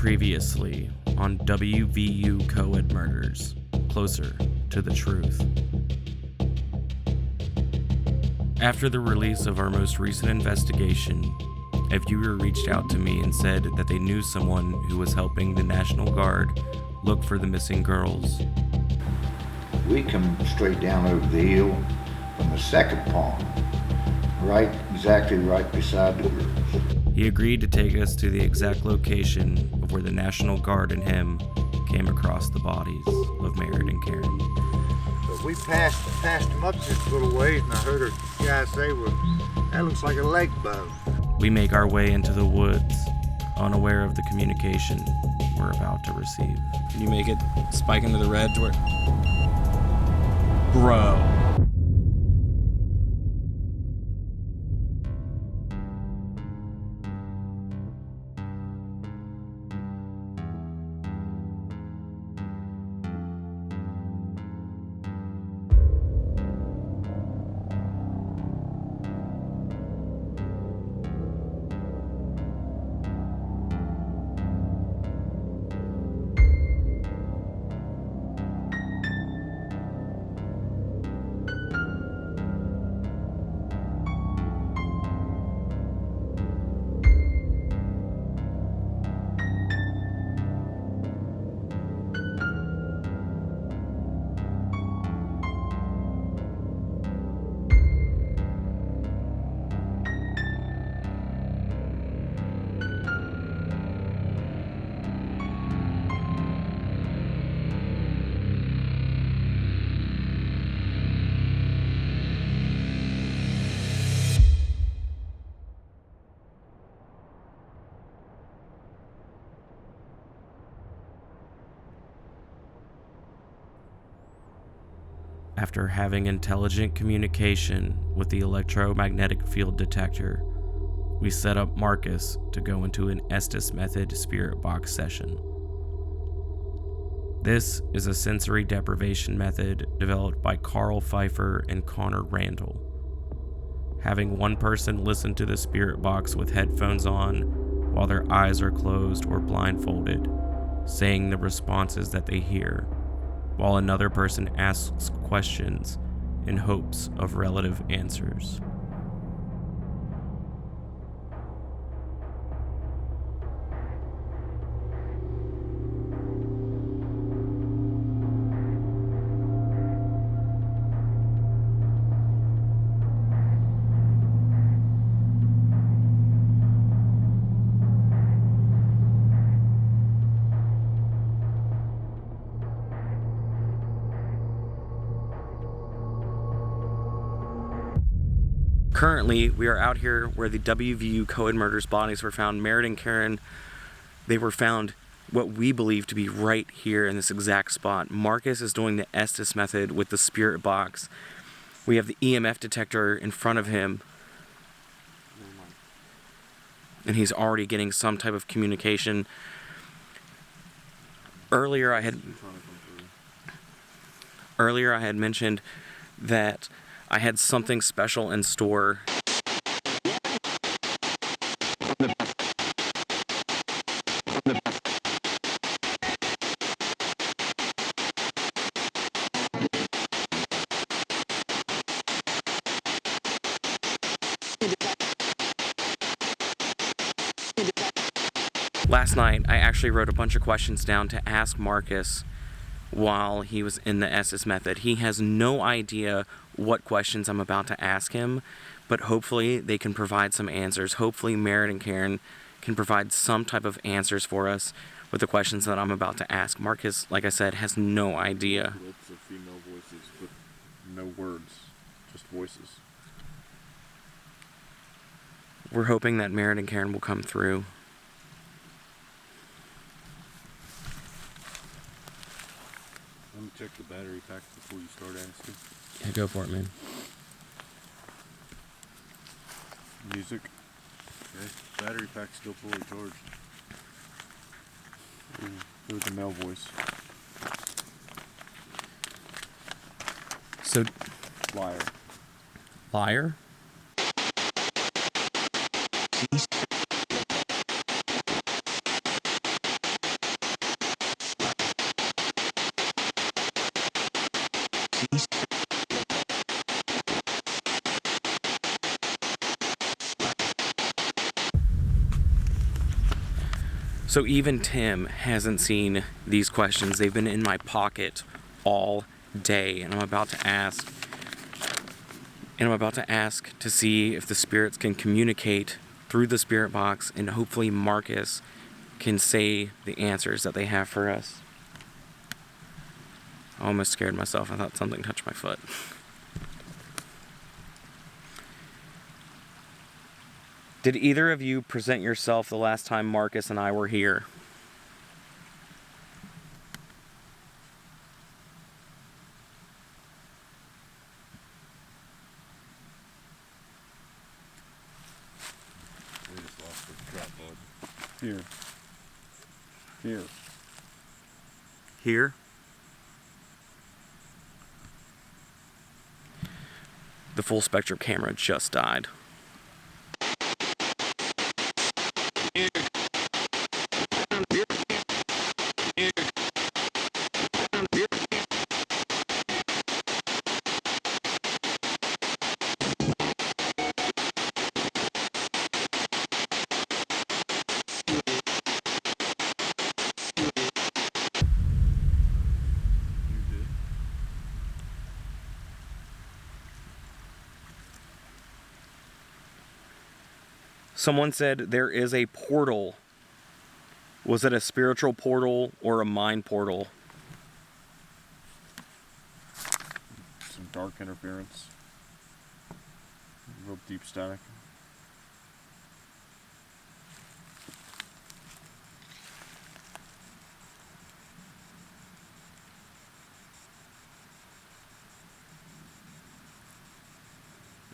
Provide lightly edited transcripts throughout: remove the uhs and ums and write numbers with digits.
Previously on WVU Co-Ed Murders, closer to the truth. After the release of our most recent investigation, a viewer reached out to me and said that they knew someone who was helping the National Guard look for the missing girls. We come straight down over the hill from the second pond, exactly right beside the girls. He agreed to take us to the exact location of where the National Guard and him came across the bodies of Merritt and Karen. But we passed them up this little ways, and I heard a guy say, well, that looks like a leg bone. We make our way into the woods, unaware of the communication we're about to receive. Can you make it spike into the red to where... Bro. After having intelligent communication with the electromagnetic field detector, we set up Marcus to go into an Estes Method Spirit Box session. This is a sensory deprivation method developed by Carl Pfeiffer and Connor Randall. Having one person listen to the spirit box with headphones on while their eyes are closed or blindfolded, saying the responses that they hear, while another person asks questions in hopes of relative answers. Currently, we are out here where the WVU Co-Ed Murders bodies were found. Merritt and Karen, they were found what we believe to be right here in this exact spot. Marcus is doing the Estes method with the spirit box. We have the EMF detector in front of him, and he's already getting some type of communication. Earlier I had mentioned that I had something special in store. Last night, I actually wrote a bunch of questions down to ask Marcus while he was in the Estes method. He has no idea what questions I'm about to ask him, but hopefully they can provide some answers. Hopefully Merritt and Karen can provide some type of answers for us with the questions that I'm about to ask. Marcus, like I said, has no idea. Lots of female voices, but no words, just voices. We're hoping that Merritt and Karen will come through. Let me check the battery pack before you start asking. Yeah, go for it, man. Music. Okay. Battery pack's still fully charged. There was a male voice. So... Liar. Liar? So even Tim hasn't seen these questions. They've been in my pocket all day, and I'm about to ask to see if the spirits can communicate through the spirit box, and hopefully Marcus can say the answers that they have for us. I almost scared myself. I thought something touched my foot. Did either of you present yourself the last time Marcus and I were here? We just lost the trap board. Here. Here. Here? The full spectrum camera just died. Someone said there is a portal. Was it a spiritual portal or a mind portal? Some dark interference. Real deep static.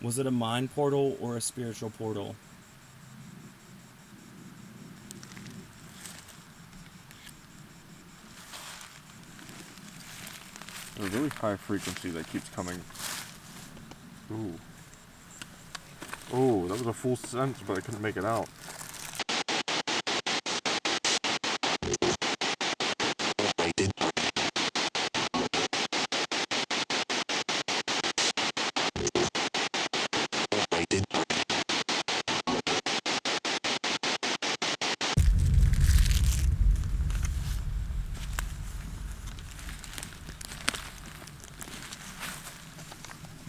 Was it a mind portal or a spiritual portal? A really high frequency that keeps coming. Ooh. Oh, that was a full sense, but I couldn't make it out.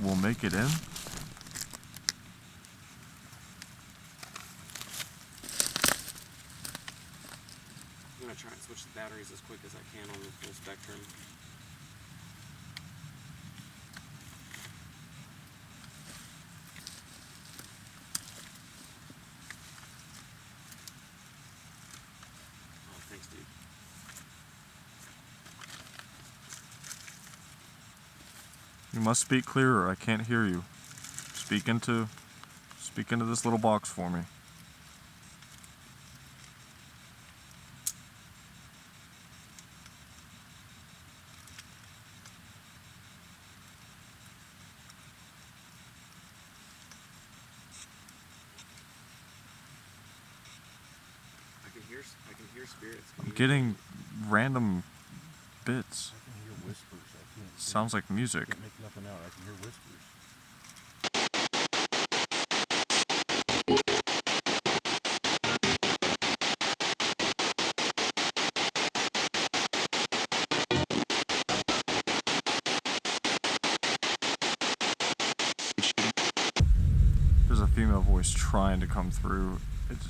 We'll make it in. I'm gonna try and switch the batteries as quick as I can on the full spectrum. Oh, thanks, dude. You must speak clearer. I can't hear you. Speak into this little box for me. I can hear spirits. I'm getting random bits. I can hear whispers. Sounds like music. Can't make nothing out. I can hear whispers. There's a female voice trying to come through. It's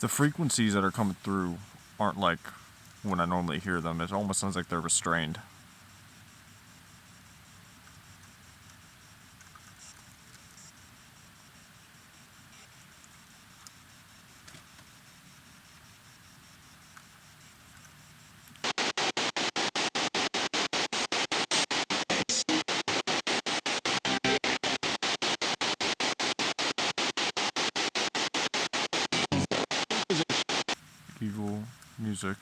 the frequencies that are coming through aren't like when I normally hear them. It almost sounds like they're restrained. Evil music.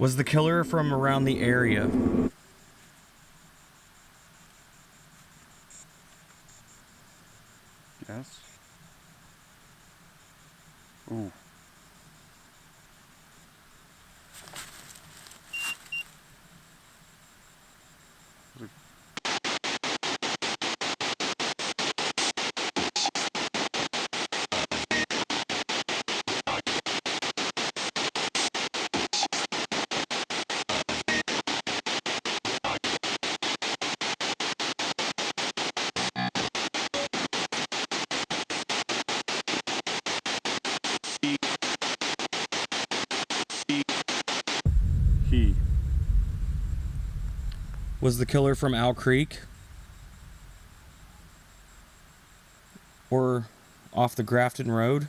Was the killer from around the area? Yes. Ooh. He. Was the killer from Owl Creek? Or off the Grafton Road?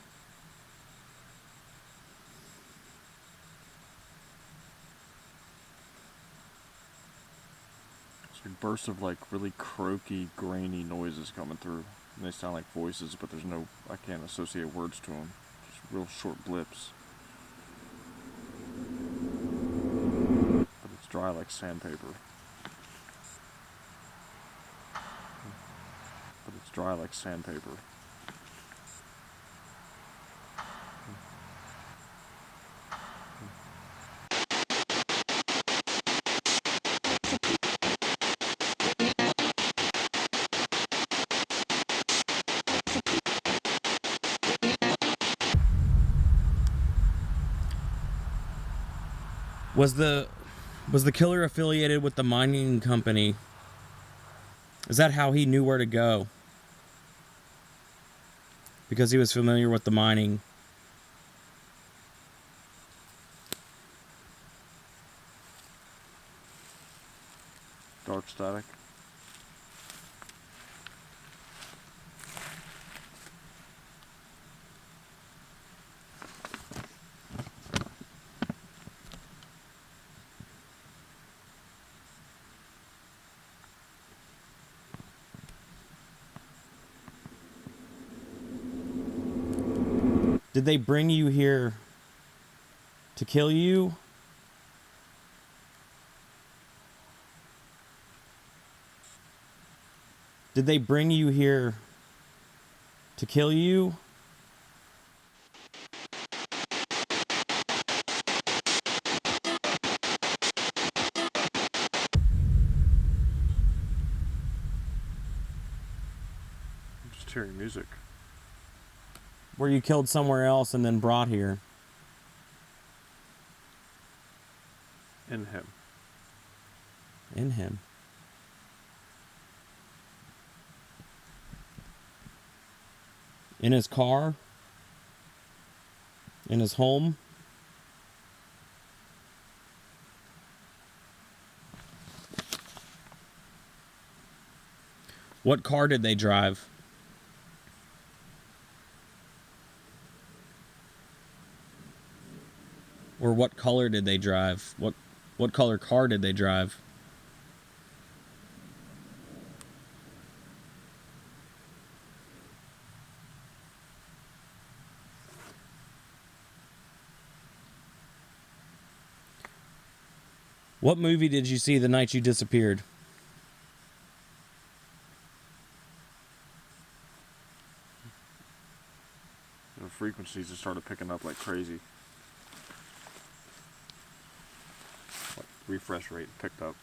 It's a burst of like really croaky, grainy noises coming through. And they sound like voices, but there's no, I can't associate words to them. Just real short blips. But it's dry like sandpaper. But it's dry like sandpaper. Was the killer affiliated with the mining company? Is that how he knew where to go? Because he was familiar with the mining. Dark static. Did they bring you here to kill you? Did they bring you here to kill you? I'm just hearing music. Were you killed somewhere else and then brought here? In him. In him. In his car? In his home? What car did they drive? Or what color did they drive? What color car did they drive? What movie did you see the night you disappeared? The frequencies just started picking up like crazy. Like refresh rate picked up.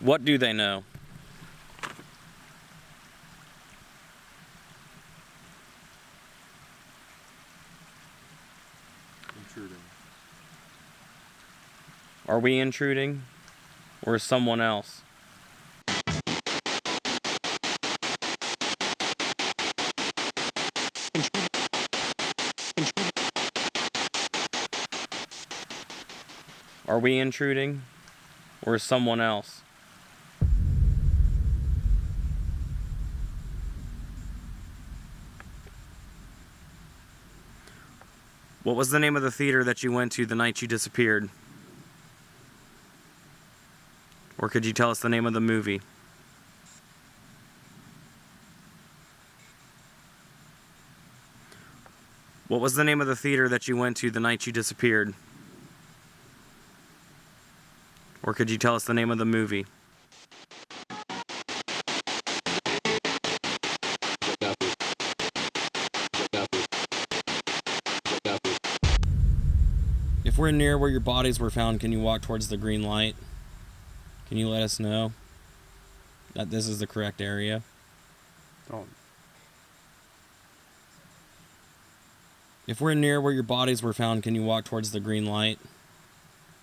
What do they know? Intruding. Are we intruding? Or is someone else? Are we intruding? Or is someone else? What was the name of the theater that you went to the night you disappeared? Or could you tell us the name of the movie? What was the name of the theater that you went to the night you disappeared? Or could you tell us the name of the movie? If we're near where your bodies were found, can you walk towards the green light? Can you let us know that this is the correct area? Don't. If we're near where your bodies were found, can you walk towards the green light?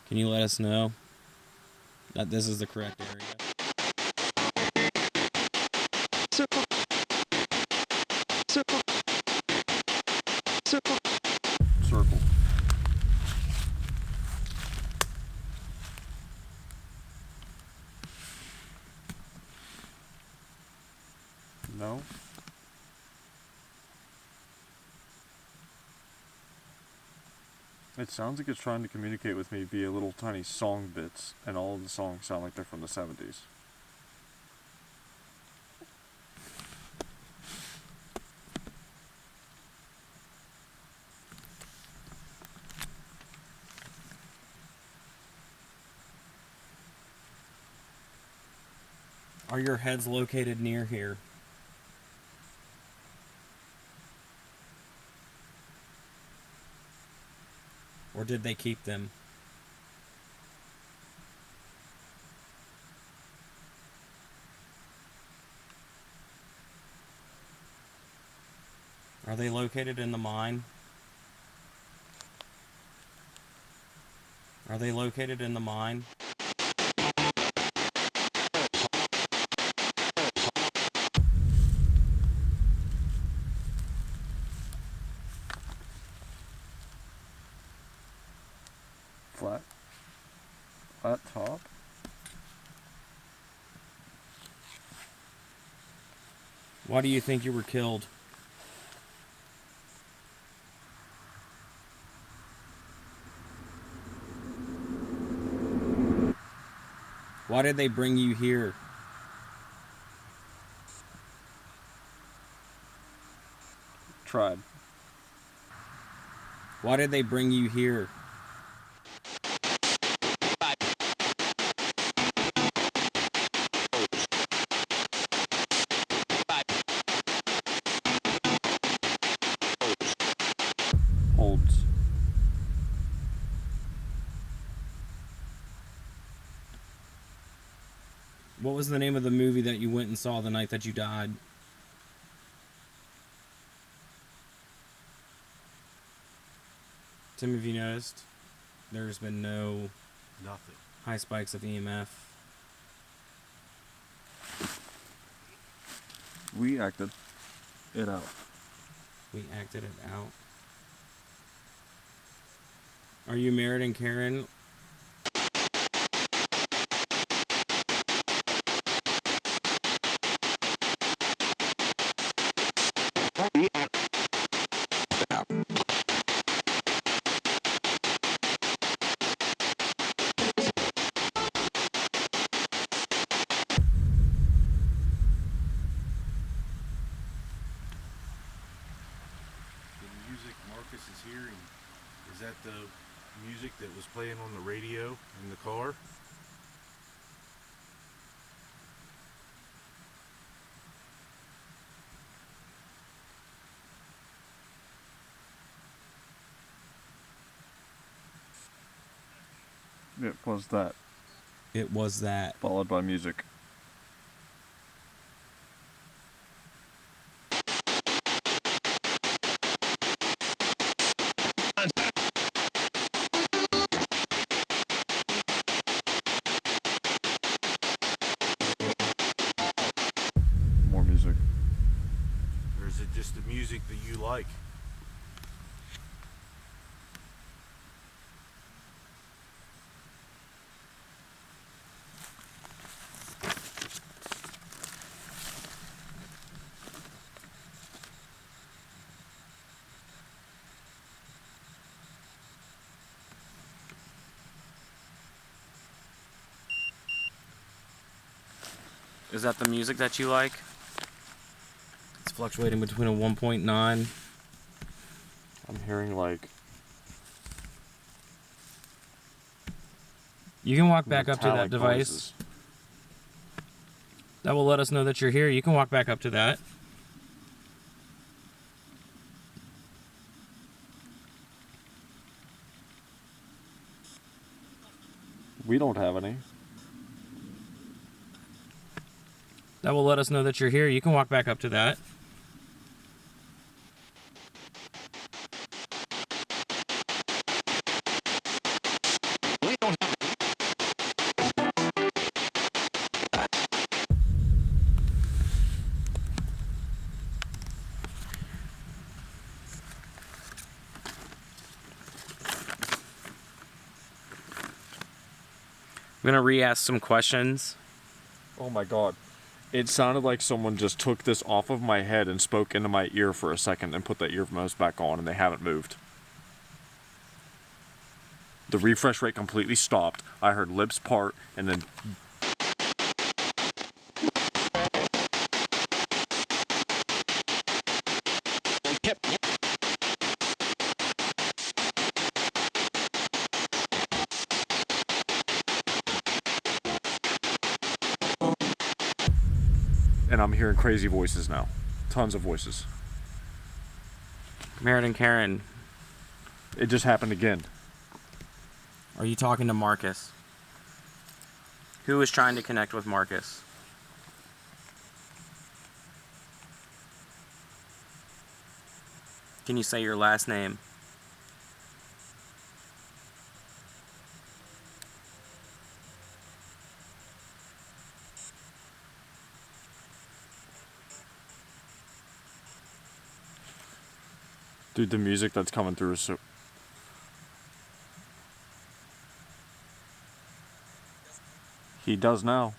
Can you let us know that this is the correct area? Circle. Circle. Circle. Circle. No. It sounds like it's trying to communicate with me via little tiny song bits, and all of the songs sound like they're from the 70s. Are your heads located near here? Or did they keep them? Are they located in the mine? Are they located in the mine? Flat top? Why do you think you were killed? Why did they bring you here? Tried. Why did they bring you here? Holds. What was the name of the movie that you went and saw the night that you died? Tim, have you noticed? There's been no Nothing. high spikes of EMF. We acted it out. We acted it out. Are you married and Karen? Marcus is hearing, is that the music that was playing on the radio in the car? It was that, It was that. followed by music. More music. Or is it just the music that you like? Is that the music that you like? It's fluctuating between a 1.9, I'm hearing like You can walk back up to that metallic device. noises. That will let us know that you're here. You can walk back up to that. We don't have any. That will let us know that you're here. You can walk back up to that. I'm going to re-ask some questions. Oh my god. It sounded like someone just took this off of my head and spoke into my ear for a second and put the earphones back on, and they haven't moved. The refresh rate completely stopped. I heard lips part, and then and I'm hearing crazy voices now. Tons of voices. Merritt and Karen, It just happened again. are you talking to Marcus? Who is trying to connect with Marcus? Can you say your last name? Dude, the music that's coming through is so... He does now.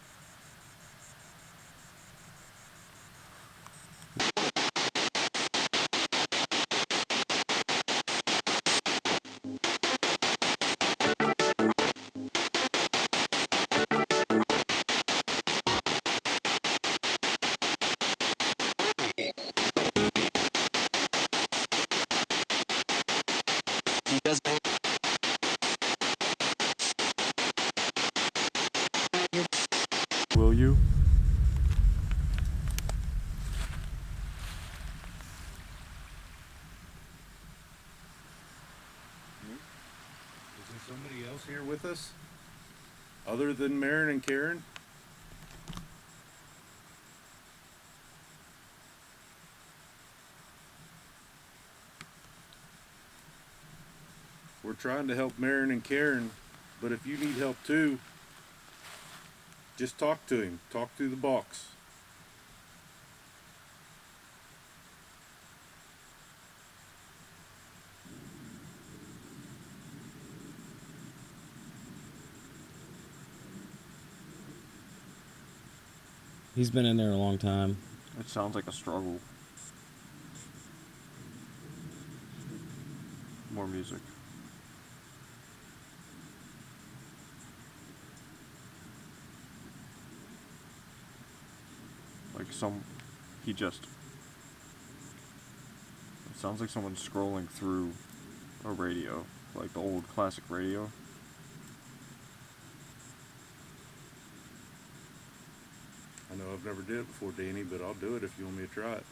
Will you? Is there somebody else here with us? Other than Marin and Karen? We're trying to help Marin and Karen, but if you need help too, just talk to him. Talk through the box. He's been in there a long time. It sounds like a struggle. More music. Like he just... It sounds like someone's scrolling through a radio, like the old classic radio. I know I've never did it before, Danny, but I'll do it if you want me to try it.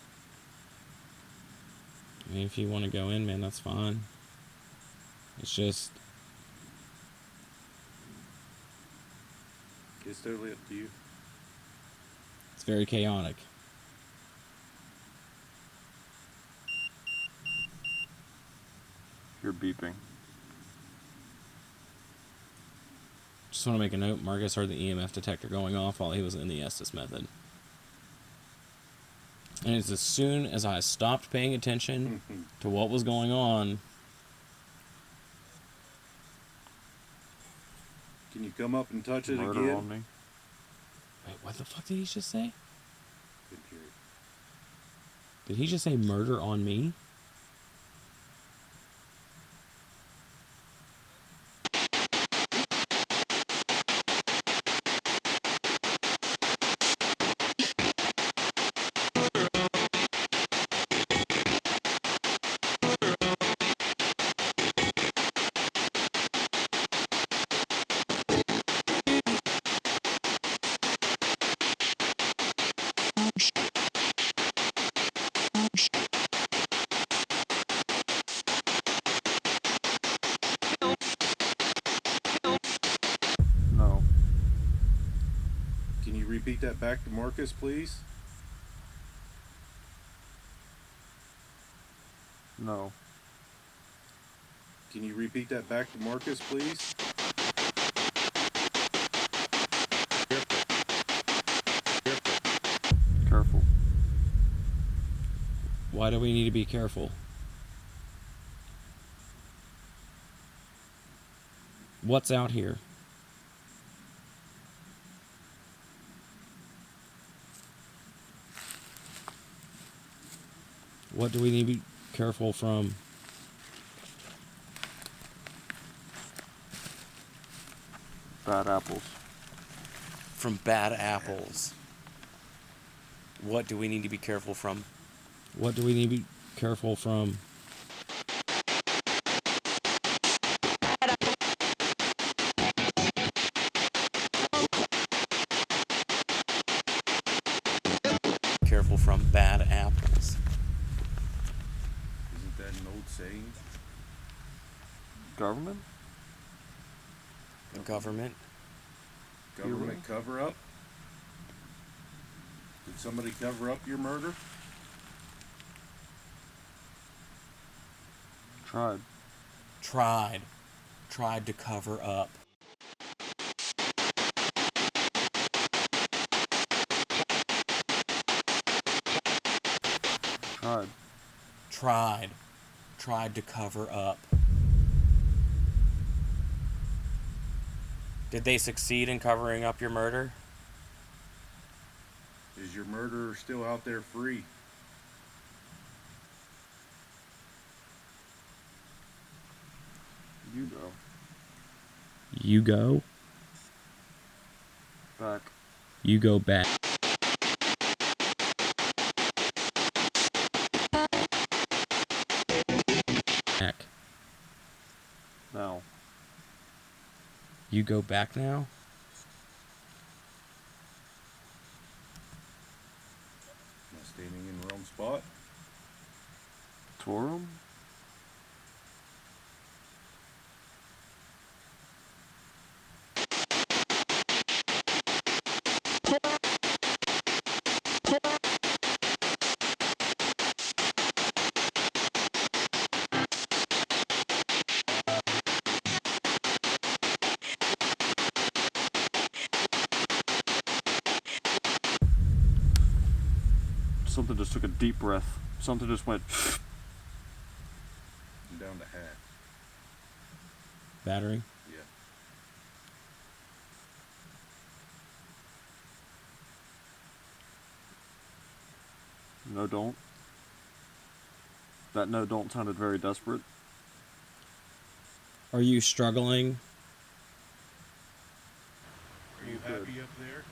I mean, if you want to go in, man, that's fine. It's just... It's totally up to you. It's very chaotic. You're beeping. Just want to make a note, Marcus heard the EMF detector going off while he was in the Estes Method. And it's as soon as I stopped paying attention to what was going on. Can you come up and touch it Murder again? on me. Wait, what the fuck did he just say? Couldn't hear it. Did he just say murder on me? repeat that back to Marcus, please? No. Can you repeat that back to Marcus, please? Careful. Why do we need to be careful? What's out here? What do we need to be careful from? Bad apples. From bad apples. What do we need to be careful from? What do we need to be careful from? Careful from bad apples. Isn't that an old saying? Government? The government? Government cover up? Did somebody cover up your murder? Tried. Tried to cover up. Tried to cover up. Did they succeed in covering up your murder? Is your murderer still out there free? You go. You go? Back. You go back. Back. Now. You go back now? Am I standing in the wrong spot? Torum? Something just took a deep breath. Something just went. I'm down to half. Battery? Yeah. No, don't. That no, don't sounded very desperate. Are you struggling? Are you happy up there?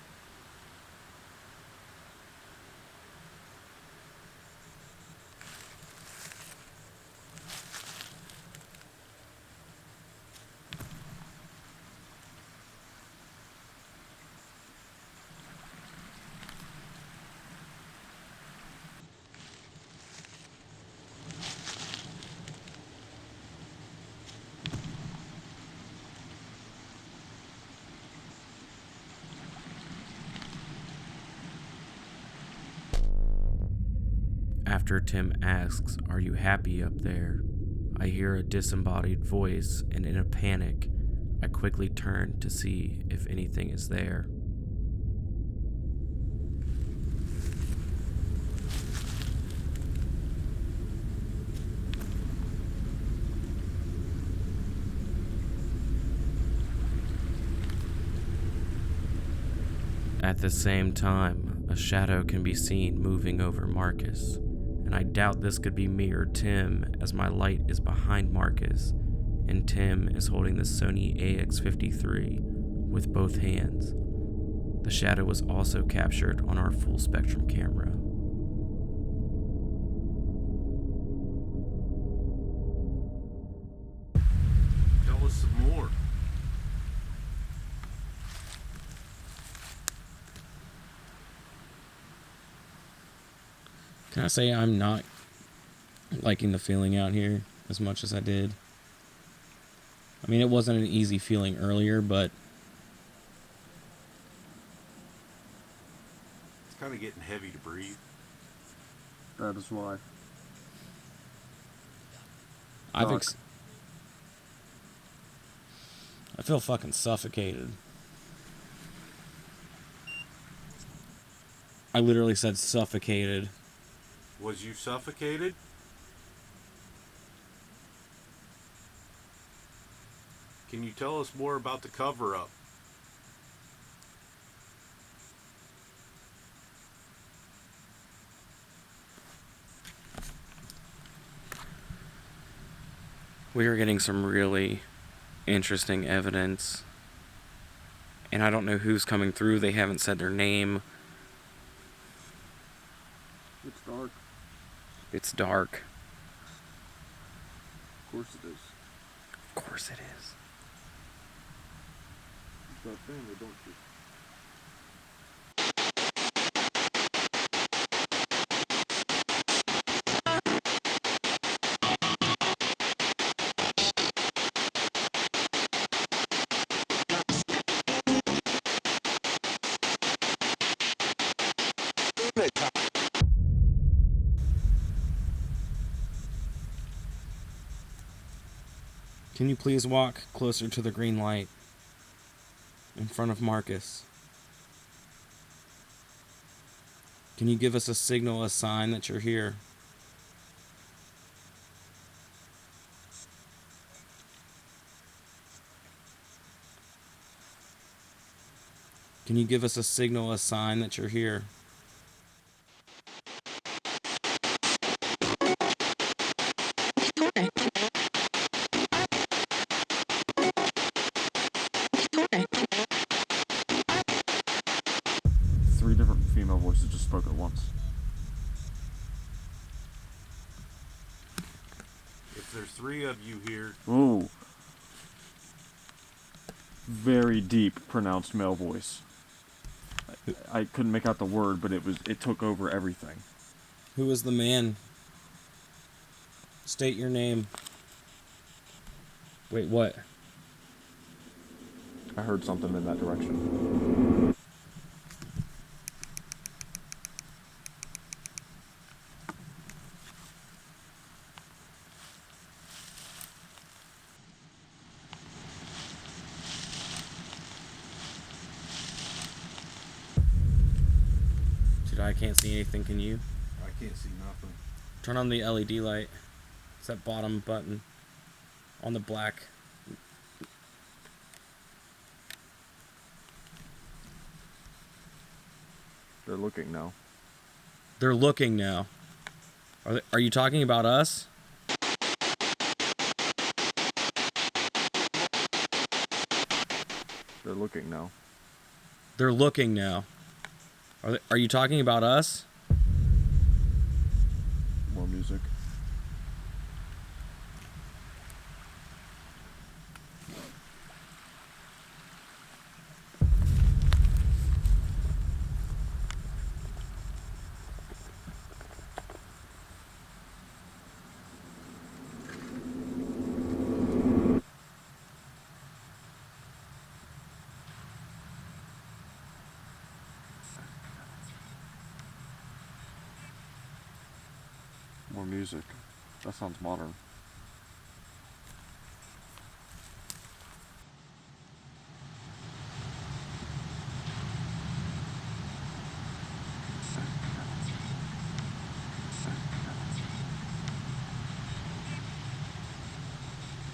After Tim asks, "Are you happy up there?" I hear a disembodied voice, and in a panic, I quickly turn to see if anything is there. At the same time, a shadow can be seen moving over Marcus, and I doubt this could be me or Tim, as my light is behind Marcus, and Tim is holding the Sony AX53 with both hands. The shadow was also captured on our full spectrum camera. Tell us some more. Can I say I'm not liking the feeling out here as much as I did? I mean, it wasn't an easy feeling earlier, but kind of getting heavy to breathe. That is why. I feel fucking suffocated. I literally said suffocated. Was you suffocated? Can you tell us more about the cover-up? We are getting some really interesting evidence. And I don't know who's coming through. They haven't said their name. It's dark. It's dark. Of course it is. Of course it is. You've got family, don't you? Can you please walk closer to the green light in front of Marcus? Can you give us a signal, a sign that you're here? Can you give us a signal, a sign that you're here? Three different female voices just spoke at once. If there's three of you here, Ooh. Very deep, pronounced male voice. I couldn't make out the word, but it took over everything. Who is the man? State your name. Wait, what? I heard something in that direction. Dude, I can't see anything, can you? I can't see nothing. Turn on the LED light. It's that bottom button on the black. They're looking now. They're looking now. Are you talking about us? They're looking now. They're looking now. Are you talking about us? More music. More music. That sounds modern.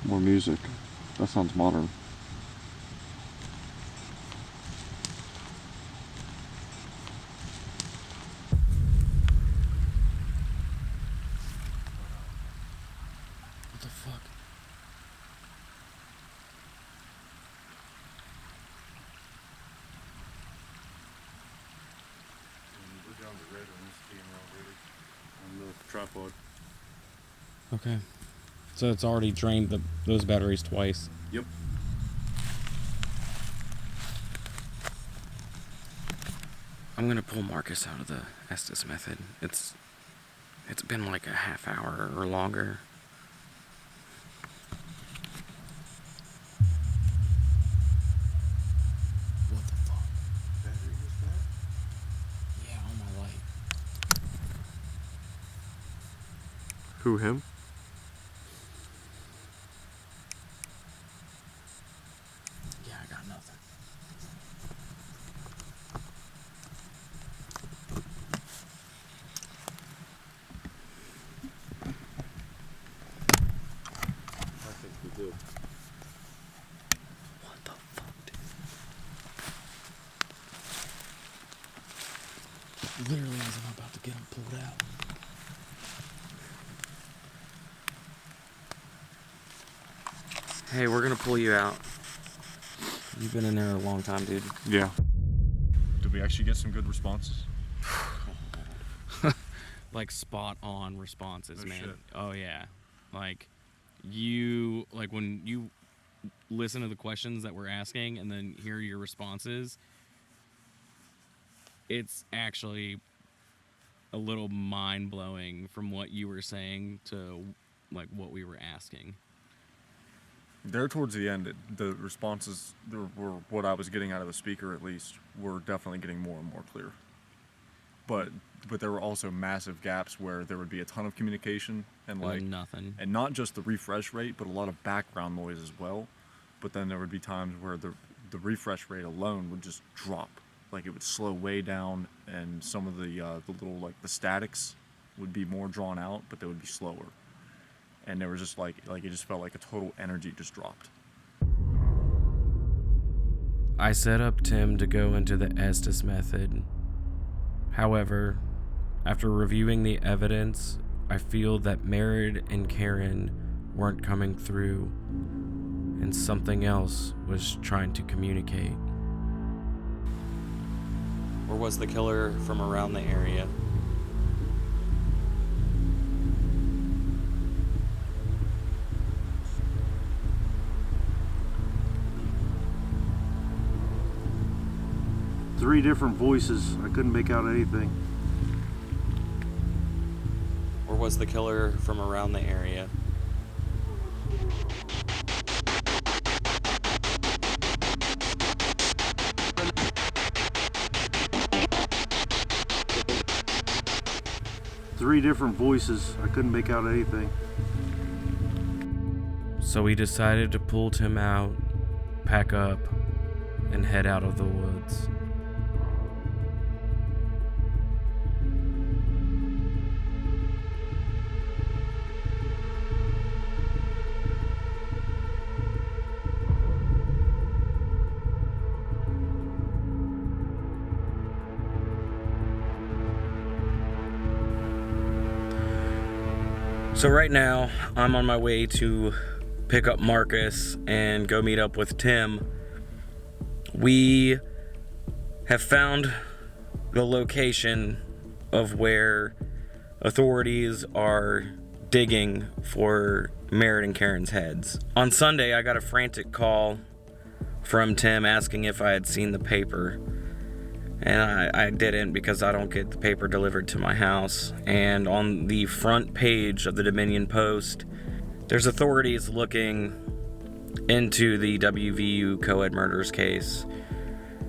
More music. That sounds modern. What the fuck? We're down to red on this camera already. On the tripod. Okay. So it's already drained those batteries twice. Yep. I'm gonna pull Marcus out of the Estes Method. It's been like a half hour or longer. What the fuck? Battery was bad? Yeah, oh Who, him? Yeah, I got nothing. I think we do. What the fuck, dude? Literally as I'm about to get him pulled out. Hey, we're gonna pull you out. You've been in there a long time, dude. Yeah. Did we actually get some good responses? Like spot on responses, Oh, man. shit. Oh yeah. Like when you listen to the questions that we're asking and then hear your responses, it's actually a little mind-blowing from what you were saying to like what we were asking. There towards the end, the responses were what I was getting out of the speaker, at least, were definitely getting more and more clear. But there were also massive gaps where there would be a ton of communication and like nothing. and not just the refresh rate, but a lot of background noise as well. But then there would be times where the refresh rate alone would just drop, like it would slow way down, and some of the little like the statics would be more drawn out, but they would be slower. And there was just like it just felt like a total energy just dropped. I set up Tim to go into the Estes method. However, after reviewing the evidence, I feel that Merritt and Karen weren't coming through, and something else was trying to communicate. Or was the killer from around the area? Three different voices. I couldn't make out anything. Or was the killer from around the area? Three different voices. I couldn't make out anything. So we decided to pull Tim out, pack up, and head out of the woods. So right now, I'm on my way to pick up Marcus and go meet up with Tim. We have found the location of where authorities are digging for Merritt and Karen's heads. On Sunday, I got a frantic call from Tim asking if I had seen the paper. And I didn't, because I don't get the paper delivered to my house. And on the front page of the Dominion Post, there's authorities looking into the WVU Co-Ed Murders case.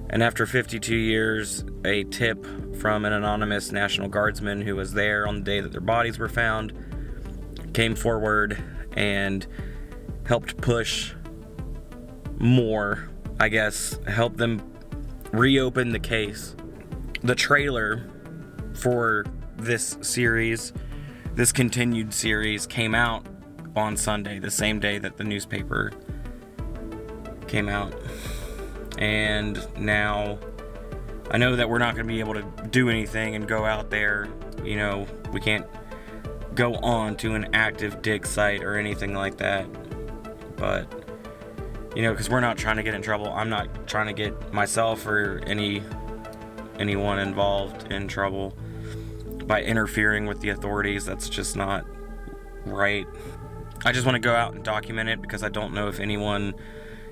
And after 52 years, a tip from an anonymous National Guardsman who was there on the day that their bodies were found came forward and helped push more, I guess, help them reopen the case. The trailer for this series, this continued series, came out on Sunday, the same day that the newspaper came out. And now I know that we're not going to be able to do anything and go out there. You know, we can't go on to an active dig site or anything like that. But you know, because we're not trying to get in trouble. I'm not trying to get myself or anyone involved in trouble by interfering with the authorities. That's just not right. I just want to go out and document it, because I don't know if anyone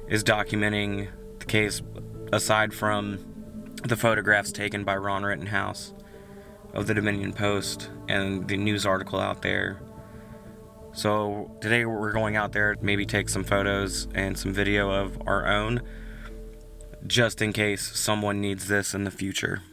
is documenting the case aside from the photographs taken by Ron Rittenhouse of the Dominion Post and the news article out there. So today we're going out there to maybe take some photos and some video of our own, just in case someone needs this in the future.